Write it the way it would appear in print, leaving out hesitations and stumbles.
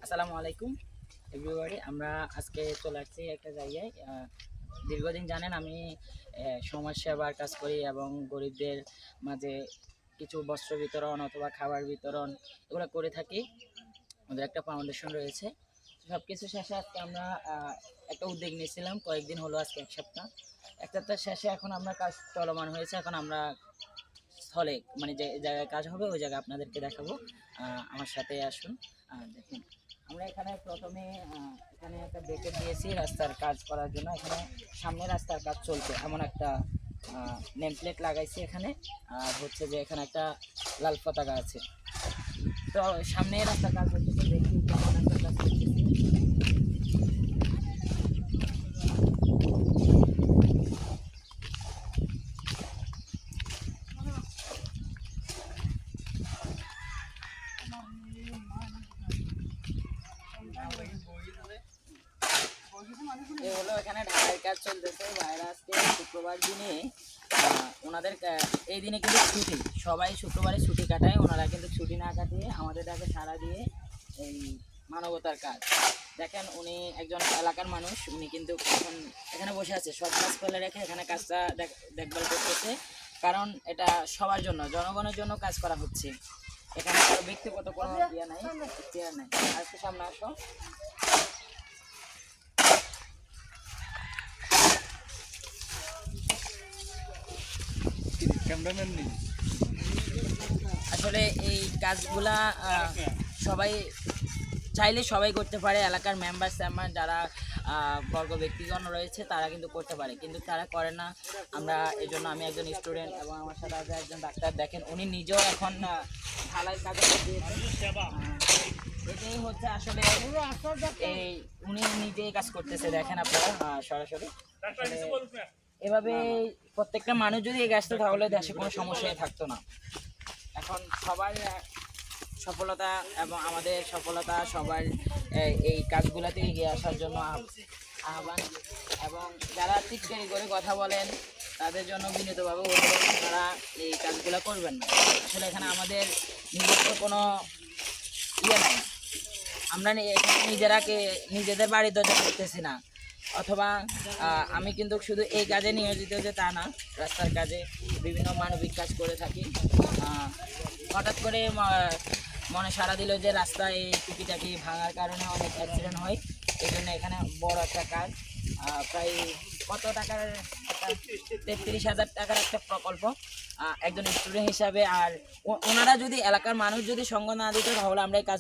আসসালামু আলাইকুম এভরিবডি। আমরা আজকে চলে আসছি একটা জায়গায়। দীর্ঘদিন জানেন আমি সমাজ সেবার কাজ করি এবং গরিবদের মাঝে কিছু বস্ত্র বিতরণ অথবা খাবার বিতরণ এগুলো করে থাকি। আমাদের একটা ফাউন্ডেশন রয়েছে। সব কিছু শেষে আজকে আমরা একটা উদ্যোগ নিয়েছিলাম, কয়েকদিন হলো, আজকে এক সপ্তাহ শেষে এখন আমরা কাজ চলমান হয়েছে। এখন আমরা স্থলে মানে যে জায়গায় কাজ হবে ওই জায়গায় আপনাদেরকে দেখাবো। আমার সাথে আসুন। দেখুন, আমরা এখানে প্রথমে এখানে একটা ব্রেকেট দিয়েছি রাস্তার কাজ করার জন্য। এখানে সামনে রাস্তার কাজ চলছে এমন একটা নেম প্লেট লাগাইছি এখানে। আর হচ্ছে যে এখানে একটা লাল পতাকা আছে। তো সামনে রাস্তার কাজ হচ্ছে, দেখি কেমন রাস্তার কাজ করতেছি। হলো এখানে ঢালাই কাজ চলতেছে। ভাইরা আজকে শুক্রবার দিনে ওনাদের এই দিনে কিন্তু ছুটি, সবাই শুক্রবারে ছুটি কাটায়। ওনারা কিন্তু ছুটি না কাটিয়ে আমাদের ডাকে সাড়া দিয়ে এই মানবতার কাজ দেখেন। উনি একজন এলাকার মানুষ, উনি কিন্তু এখন এখানে বসে আছে, সব কাজ ফেলে রেখে এখানে কাজটা দেখভাল করতেছে। কারণ এটা সবার জন্য, জনগণের জন্য কাজ করা হচ্ছে। এখানে কারো ব্যক্তিগত কোনো ইয়ে নাই, চেয়ার নাই। আজকে সামনে আসো। আসলে এই কাজগুলা সবাই চাইলে সবাই করতে পারে। এলাকার মেম্বার যারা বর্গ ব্যক্তিগণ রয়েছে তারা কিন্তু করতে পারে, কিন্তু তারা করে না। আমরা এই জন্য, আমি একজন স্টুডেন্ট এবং আমার সাথে আছে একজন ডাক্তার। দেখেন উনি নিজেও এখন ঢালাই কাজে এটাই হচ্ছে আসলে এই উনি নিজেই কাজ করতেছে। দেখেন আপনারা সরাসরি। এভাবে প্রত্যেকটা মানুষ যদি এই কাজটা, তাহলে দেশে কোনো সমস্যাই থাকতো না। এখন সবার সফলতা এবং আমাদের সফলতা সবার এই কাজগুলোতে এগিয়ে আসার জন্য আহ্বান। এবং যারা টিটকারি করে কথা বলেন তাদের জন্য বিনীতভাবে অনুরোধ, তারা এই কাজগুলো করবেন না। আসলে এখানে আমাদের নিজস্ব কোনো ইয়ে নাই। আমরা এখানে নিজেদের বাড়ি দরজা করতেছি না। অথবা আমি কিন্তু শুধু এই কাজে নিয়োজিত যে তা না, রাস্তার কাজে বিভিন্ন মানবিক কাজ করে থাকি। হঠাৎ করে মনে সাড়া দিল যে রাস্তায় এই টুকিটাকি ভাঙার কারণে অনেক অ্যাক্সিডেন্ট হয়। এই জন্য এখানে বড় একটা কাজ, প্রায় কত টাকার, 33,000 টাকার একটা প্রকল্প একজন স্টুডেন্ট হিসাবে। আর ওনারা যদি, এলাকার মানুষ যদি সঙ্গ না দিত, তাহলে আমরা এই কাজ